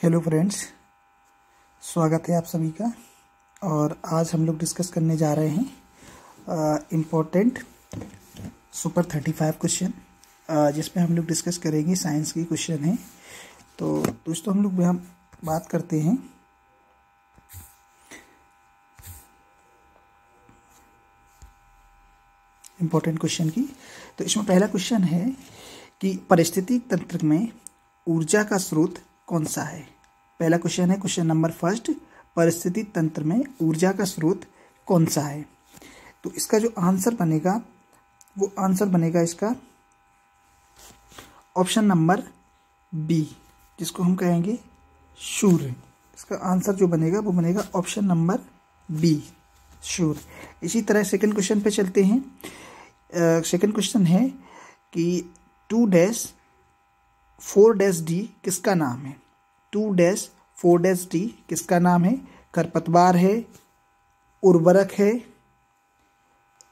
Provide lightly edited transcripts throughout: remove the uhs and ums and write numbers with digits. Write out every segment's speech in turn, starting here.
Hello friends, स्वागत है आप सभी का। और आज हम लोग डिस्कस करने जा रहे हैं इम्पोर्टेंट सुपर 35 क्वेश्चन, जिसमें हम लोग डिस्कस करेंगे साइंस की क्वेश्चन है। तो दोस्तों, हम लोग यहाँ बात करते हैं इम्पोर्टेंट क्वेश्चन की। तो इसमें पहला क्वेश्चन है कि पारिस्थितिक तंत्र में ऊर्जा का स्रोत कौन सा है। पहला क्वेश्चन है, क्वेश्चन नंबर फर्स्ट, पारिस्थितिक तंत्र में ऊर्जा का स्रोत कौन सा है। तो इसका जो आंसर बनेगा वो आंसर बनेगा इसका ऑप्शन नंबर बी, जिसको हम कहेंगे सूर्य। इसका आंसर जो बनेगा वो बनेगा ऑप्शन नंबर बी, सूर्य। इसी तरह सेकंड क्वेश्चन पे चलते हैं। सेकंड क्वेश्चन है कि 2-4-D किसका नाम है। 2-4-D किसका नाम है। खरपतवार है, उर्वरक है,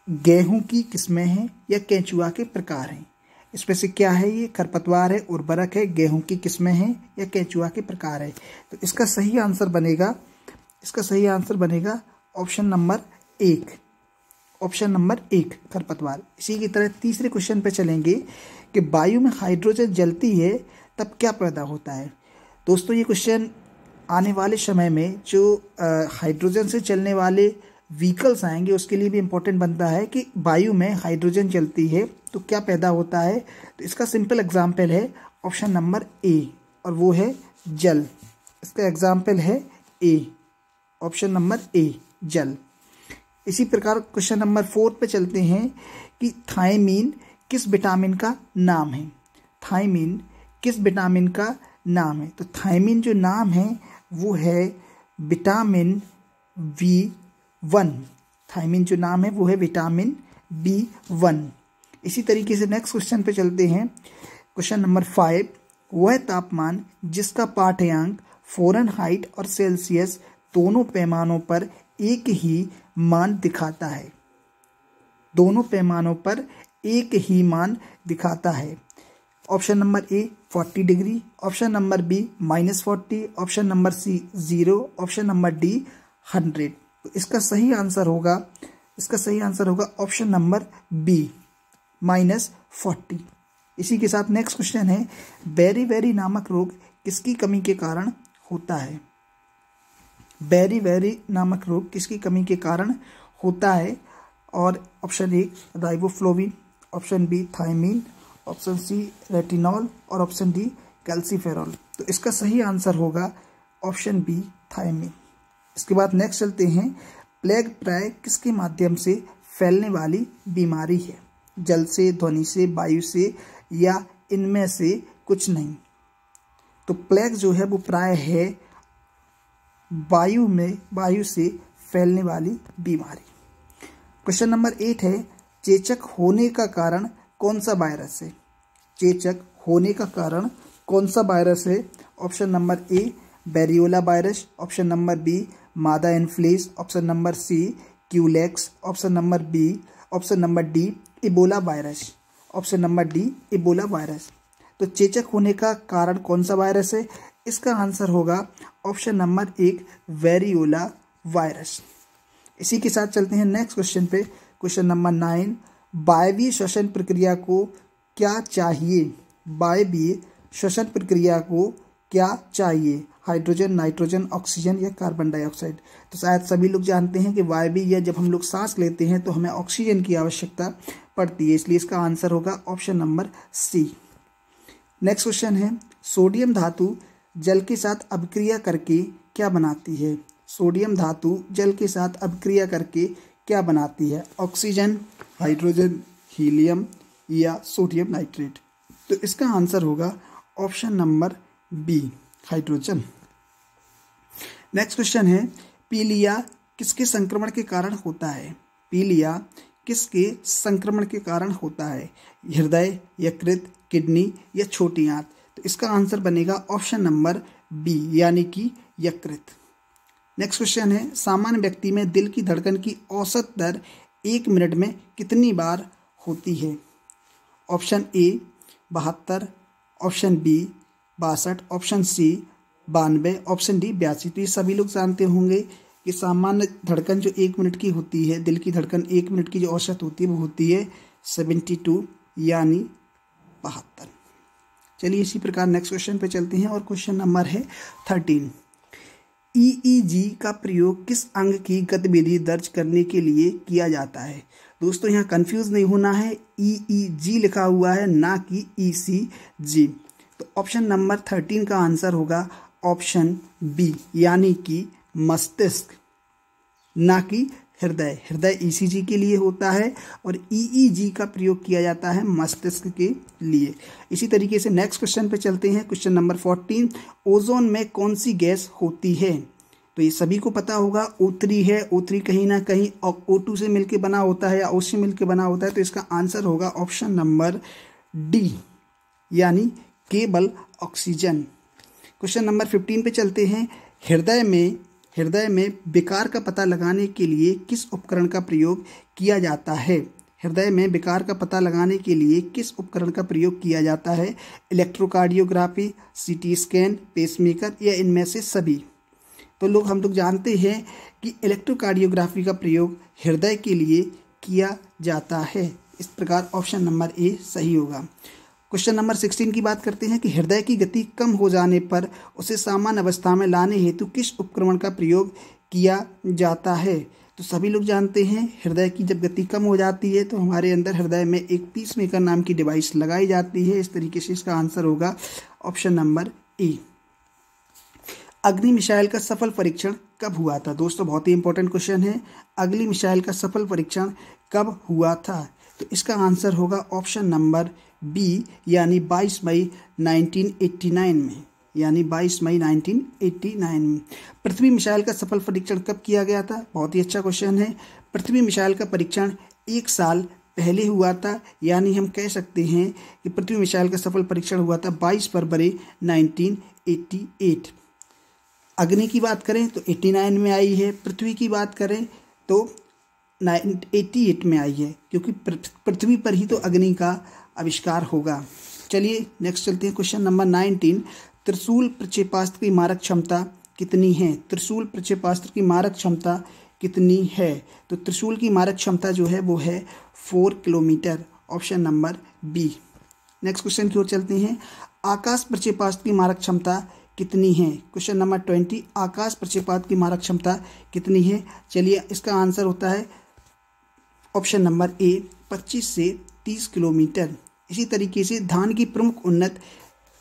गेहूं की किस्में हैं या केंचुआ के प्रकार हैं। इसमें से क्या है ये। खरपतवार है, उर्वरक है, गेहूं की किस्में हैं या केंचुआ के प्रकार है। तो इसका सही आंसर बनेगा ऑप्शन नंबर 1, ऑप्शन नंबर 1 खरपतवार। इसी की तरह तीसरे क्वेश्चन पे चलेंगे कि वायु में हाइड्रोजन जलती है तब क्या पैदा होता है। दोस्तों, ये क्वेश्चन आने वाले समय में जो हाइड्रोजन से चलने वाले व्हीकल्स आएंगे उसके लिए भी इम्पोर्टेंट बनता है कि वायु में हाइड्रोजन जलती है तो क्या पैदा होता है। तो इसका सिंपल एग्जाम्पल है ऑप्शन नंबर ए, और वो है जल। इसका एग्जाम्पल है ए, ऑप्शन नंबर ए, जल। इसी प्रकार क्वेश्चन नंबर 4 पे चलते हैं कि थायमीन किस विटामिन का नाम है। थायमीन किस विटामिन का नाम है। तो थायमीन जो नाम है वो है विटामिन B1। थायमीन जो नाम है वो है विटामिन B1। इसी तरीके से नेक्स्ट क्वेश्चन पे चलते हैं। क्वेश्चन नंबर 5, वह तापमान जिसका पाठ्यांक फ़ारेनहाइट और सेल्सियस दोनों पैमानों पर एक ही मान दिखाता है। दोनों पैमानों पर एक ही मान दिखाता है। Option number A 40 degree, option number B -40, option number C 0, option number D 100। तो इसका सही आंसर होगा ऑप्शन नंबर बी -40। इसी के साथ नेक्स्ट क्वेश्चन है, बेरी नामक रोग किसकी कमी के कारण होता है। बेरी नामक रोग किसकी कमी के कारण होता है। और option A riboflavin, option B thiamine, option C retinol और ऑप्शन डी कैल्सीफेरॉल। तो इसका सही आंसर होगा ऑप्शन बी थायमीन। इसके बाद नेक्स्ट चलते हैं, प्लेग प्राय किसके माध्यम से फैलने वाली बीमारी है। जल से, ध्वनि से, वायु से या इनमें से कुछ नहीं। तो प्लेग जो है वो प्राय है वायु से फैलने वाली बीमारी। क्वेश्चन नंबर 8 है, चेचक होने का कारण कौन सा वायरस है। चेचक होने का कारण कौन सा वायरस है। Option number A variola virus, option number B मादा influenza, option number C Culex, option number D Ebola virus, option number D Ebola virus. तो चेचक होने का कारण कौन सा वायरस है। इसका आंसर होगा ऑप्शन नंबर 1 वेरियोला वायरस। इसी के साथ चलते हैं नेक्स्ट क्वेश्चन पे। क्वेश्चन नंबर 9, वायवीय श्वसन प्रक्रिया को क्या चाहिए। वायवीय श्वसन प्रक्रिया को क्या चाहिए। हाइड्रोजन, नाइट्रोजन, ऑक्सीजन या कार्बन डाइऑक्साइड। तो शायद सभी लोग जानते हैं कि वायवीय जब हम लोग सांस लेते हैं तो हमें ऑक्सीजन की आवश्यकता पड़ती है, इसलिए इसका आंसर होगा option number C. Next question है, सोडियम धातु जल के साथ अभिक्रिया करके क्या बनाती है। सोडियम धातु जल के साथ अभिक्रिया करके क्या बनाती है। ऑक्सीजन, हाइड्रोजन, हीलियम या सोडियम नाइट्रेट। तो इसका आंसर होगा option number B, hydrogen. Next question है, पीलिया किसके संक्रमण के कारण होता है। पीलिया किसके संक्रमण के कारण होता है। हृदय, यकृत, किडनी या छोटी आंत। तो इसका आंसर बनेगा ऑप्शन नंबर बी, यानी कि यकृत। नेक्स्ट क्वेश्चन है, सामान्य व्यक्ति में दिल की धड़कन की औसत दर 1 मिनट में कितनी बार होती है। Option A 72, option B 62, option C 92, option D 82। तो ये सभी लोग जानते होंगे कि सामान्य धड़कन जो 1 मिनट की होती है, दिल की धड़कन 1 मिनट की जो औसत होती है वो होती है 72 यानी 72। चलिए इसी प्रकार नेक्स्ट क्वेश्चन पे चलते हैं और क्वेश्चन नंबर है 13। ईईजी का प्रयोग किस अंग की गतिविधि दर्ज करने के लिए किया जाता है? दोस्तों यहाँ कंफ्यूज नहीं होना है, ईईजी लिखा हुआ है ना कि ईसीजी। तो ऑप्शन नंबर 13 का आंसर होगा ऑप्शन बी यानी कि मस्तिष्क, ना कि हृदय। हृदय ईसीजी के लिए होता है और ईईजी का प्रयोग किया जाता है मस्तिष्क के लिए। इसी तरीके से नेक्स्ट क्वेश्चन पे चलते हैं। क्वेश्चन नंबर 14, ओजोन में कौन सी गैस होती है? तो ये सभी को पता होगा, O3 है। O3 कहीं ना कहीं O2 से मिलकर बना होता है या O से मिलकर बना होता है। तो इसका आंसर होगा ऑप्शन नंबर डी यानी केवल ऑक्सीजन। क्वेश्चन नंबर 15 पे चलते हैं। हृदय में विकार का पता लगाने के लिए किस उपकरण का प्रयोग किया जाता है? हृदय में विकार का पता लगाने के लिए किस उपकरण का प्रयोग किया जाता है? इलेक्ट्रोकार्डियोग्राफी, सीटी स्कैन, पेसमेकर या इनमें से सभी? तो हम लोग जानते हैं कि इलेक्ट्रोकार्डियोग्राफी का प्रयोग हृदय के लिए किया जाता है। इस प्रकार ऑप्शन नंबर ए सही होगा। क्वेश्चन नंबर 16 की बात करते हैं कि हृदय की गति कम हो जाने पर उसे सामान्य अवस्था में लाने हेतु किस उपकरण का प्रयोग किया जाता है? तो सभी लोग जानते हैं हृदय की जब गति कम हो जाती है तो हमारे अंदर हृदय में एक पीसमेकर नाम की डिवाइस लगाई जाती है। इस तरीके से इसका आंसर होगा ऑप्शन नंबर ए। अग्नि मिसाइल का सफल परीक्षण कब हुआ था? दोस्तों बहुत ही इंपॉर्टेंट क्वेश्चन है। अग्नि मिसाइल का सफल परीक्षण कब हुआ था? तो इसका आंसर होगा ऑप्शन नंबर बी यानी 22 मई 1989 में, यानी 22 मई 1989 में। पृथ्वी मिसाइल का सफल परीक्षण कब किया गया था? बहुत ही अच्छा क्वेश्चन है। पृथ्वी मिसाइल का परीक्षण 1 साल पहले हुआ था, यानी हम कह सकते हैं कि पृथ्वी मिसाइल का सफल परीक्षण हुआ था 22 फरवरी 1988। अग्नि की बात करें तो 89 में आई है, पृथ्वी की बात करें तो 88 में आई है, क्योंकि पृथ्वी पर ही तो अग्नि का आविष्कार होगा। चलिए नेक्स्ट चलते हैं। क्वेश्चन नंबर 19, त्रिशूल प्रक्षेपास्त्र की मारक क्षमता कितनी है? त्रिशूल प्रक्षेपास्त्र की मारक क्षमता कितनी है? तो त्रिशूल की मारक क्षमता जो है वो है 4 kilometre, option number B. Next question की ओर चलते हैं। आकाश प्रक्षेपास्त्र की मारक क्षमता कितनी है? क्वेश्चन नंबर 20, आकाश प्रक्षेपास्त्र की मारक क्षमता कितनी है? चलिए इसका आंसर होता है ऑप्शन नंबर ए 25 से 30 किलोमीटर। इसी तरीके से धान की प्रमुख उन्नत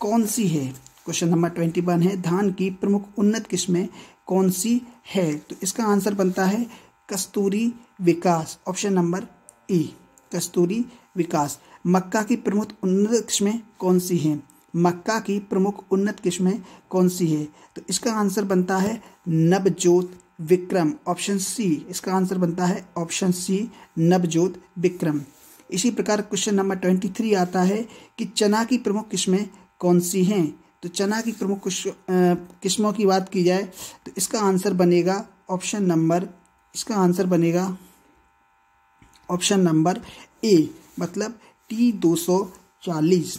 कौन सी है? क्वेश्चन नंबर 21 है, धान की प्रमुख उन्नत किस्में कौन सी है? तो इसका आंसर बनता है कस्तूरी विकास, ऑप्शन नंबर ए कस्तूरी विकास। मक्का की प्रमुख उन्नत किस्में कौन सी हैं? मक्का की प्रमुख उन्नत किस्में कौन सी है? तो इसका आंसर बनता है नवजोत विक्रम, ऑप्शन सी। इसका आंसर बनता है ऑप्शन सी नवजोत विक्रम। इसी प्रकार क्वेश्चन नंबर 23 आता है कि चना की प्रमुख किस्में कौन सी हैं? तो चना की प्रमुख किस्मों की बात की जाए तो इसका आंसर बनेगा ऑप्शन नंबर ए, मतलब T240।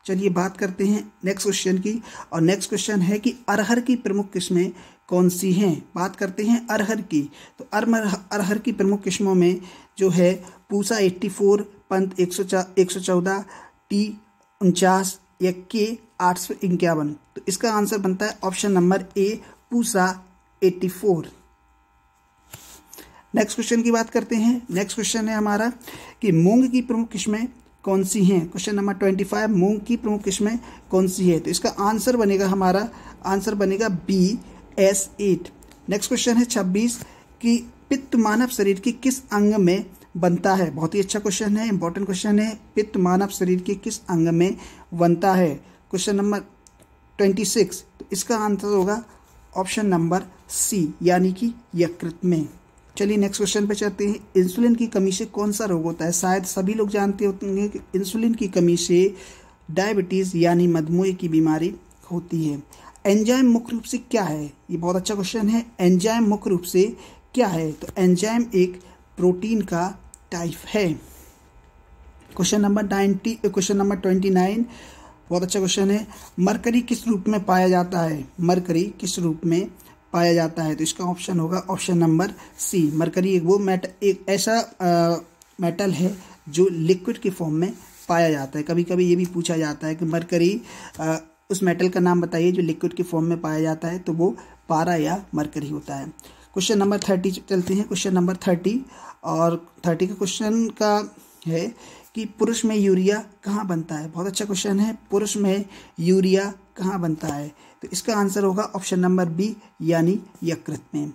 चलिए बात करते हैं नेक्स्ट क्वेश्चन की, और नेक्स्ट क्वेश्चन है कि अरहर की प्रमुख किस्में कौन सी हैं? बात करते हैं अरहर की। तो अरहर की प्रमुख किस्मों में जो है पूसा 84, पंत 114, T49 या के 851। तो इसका आंसर बनता है ऑप्शन नंबर ए पूसा 84। नेक्स्ट क्वेश्चन की बात करते हैं। नेक्स्ट क्वेश्चन है हमारा कि मूंग की प्रमुख किस्में कौन सी हैं? क्वेश्चन नंबर 25, मूंग की प्रमुख किस्में कौन सी है? तो इसका आंसर बनेगा BS8। नेक्स्ट क्वेश्चन है 26 कि पित्त मानव शरीर के किस अंग में बनता है? बहुत ही अच्छा क्वेश्चन है, इंपॉर्टेंट क्वेश्चन है। पित्त मानव शरीर के किस अंग में बनता है? क्वेश्चन नंबर 26, तो इसका आंसर होगा ऑप्शन नंबर सी यानी कि यकृत में। चलिए नेक्स्ट क्वेश्चन पे चलते हैं। इंसुलिन की कमी से कौन सा रोग होता है? शायद सभी लोग जानते होंगे कि इंसुलिन की कमी से डायबिटीज़ यानी मधुमेह की बीमारी होती है। एंजाइम मुख्य रूप से क्या है? ये बहुत अच्छा क्वेश्चन है। एंजाइम मुख्य रूप से क्या है? तो एंजाइम एक प्रोटीन का टाइप है। क्वेश्चन नंबर 29, बहुत अच्छा क्वेश्चन है। मरकरी किस रूप में पाया जाता है? मरकरी किस रूप में पाया जाता है? तो इसका ऑप्शन होगा ऑप्शन नंबर सी। मरकरी एक ऐसा मेटल है जो लिक्विड के फॉर्म में पाया जाता है। कभी कभी ये भी पूछा जाता है कि मरकरी उस मेटल का नाम बताइए जो लिक्विड के फॉर्म में पाया जाता है, तो वो पारा या मरकरी होता है। क्वेश्चन नंबर 30 चलते हैं। क्वेश्चन नंबर 30 और 30 का क्वेश्चन का है कि पुरुष में यूरिया कहाँ बनता है? बहुत अच्छा क्वेश्चन है। पुरुष में यूरिया कहाँ बनता है? तो इसका आंसर होगा ऑप्शन नंबर बी, यानी यकृत में।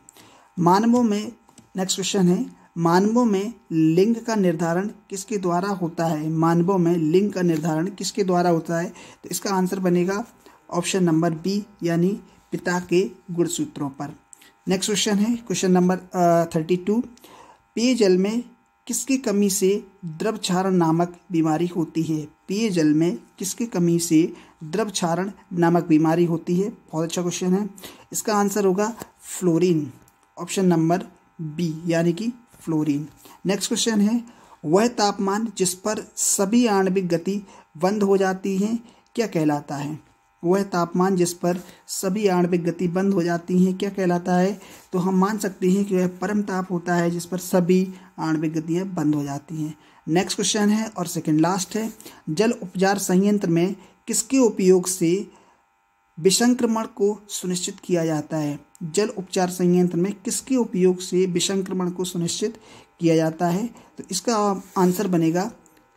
मानवों में, नेक्स्ट क्वेश्चन है, मानवों में लिंग का निर्धारण किसके द्वारा होता है? मानवों में लिंग का निर्धारण किसके द्वारा होता है? तो इसका आंसर बनेगा ऑप्शन नंबर बी, यानी पिता के गुणसूत्रों पर। नेक्स्ट क्वेश्चन है क्वेश्चन नंबर 32। पेयजल में किसकी कमी से द्रव क्षारण नामक बीमारी होती है? पेयजल में किसकी कमी से द्रव क्षारण नामक बीमारी होती है? बहुत अच्छा क्वेश्चन है। इसका आंसर होगा फ्लोरीन, ऑप्शन नंबर बी, यानी कि फ्लोरीन। नेक्स्ट क्वेश्चन है, वह तापमान जिस पर सभी आणविक गति बंद हो जाती है क्या कहलाता है? वह तापमान जिस पर सभी आणविक गति बंद हो जाती हैं क्या कहलाता है? तो हम मान सकते हैं कि वह परम ताप होता है जिस पर सभी आणविक गतियाँ बंद हो जाती हैं। नेक्स्ट क्वेश्चन है और सेकंड लास्ट है, जल उपचार संयंत्र में किसके उपयोग से विसंक्रमण को सुनिश्चित किया जाता है? जल उपचार संयंत्र में किसके उपयोग से विसंक्रमण को सुनिश्चित किया जाता है? तो इसका आंसर बनेगा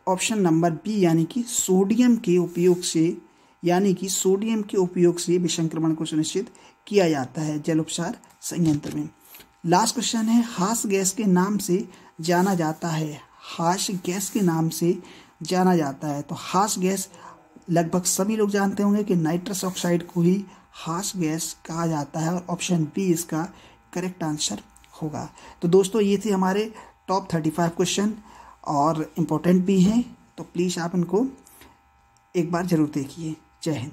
ऑप्शन नंबर बी, यानी कि सोडियम के उपयोग से, यानी कि सोडियम के उपयोग से विसंक्रमण को सुनिश्चित किया जाता है जल उपचार संयंत्र में। लास्ट क्वेश्चन है, हाश गैस के नाम से जाना जाता है? हाश गैस के नाम से जाना जाता है। तो हाश गैस लगभग सभी लोग जानते होंगे कि नाइट्रस ऑक्साइड को ही हाश गैस कहा जाता है, और ऑप्शन बी इसका करेक्ट आंसर होगा। तो दोस्तों ये थे हमारे टॉप 35 क्वेश्चन और इम्पोर्टेंट भी हैं, तो प्लीज़ आप इनको एक बार ज़रूर देखिए। जय हिंद।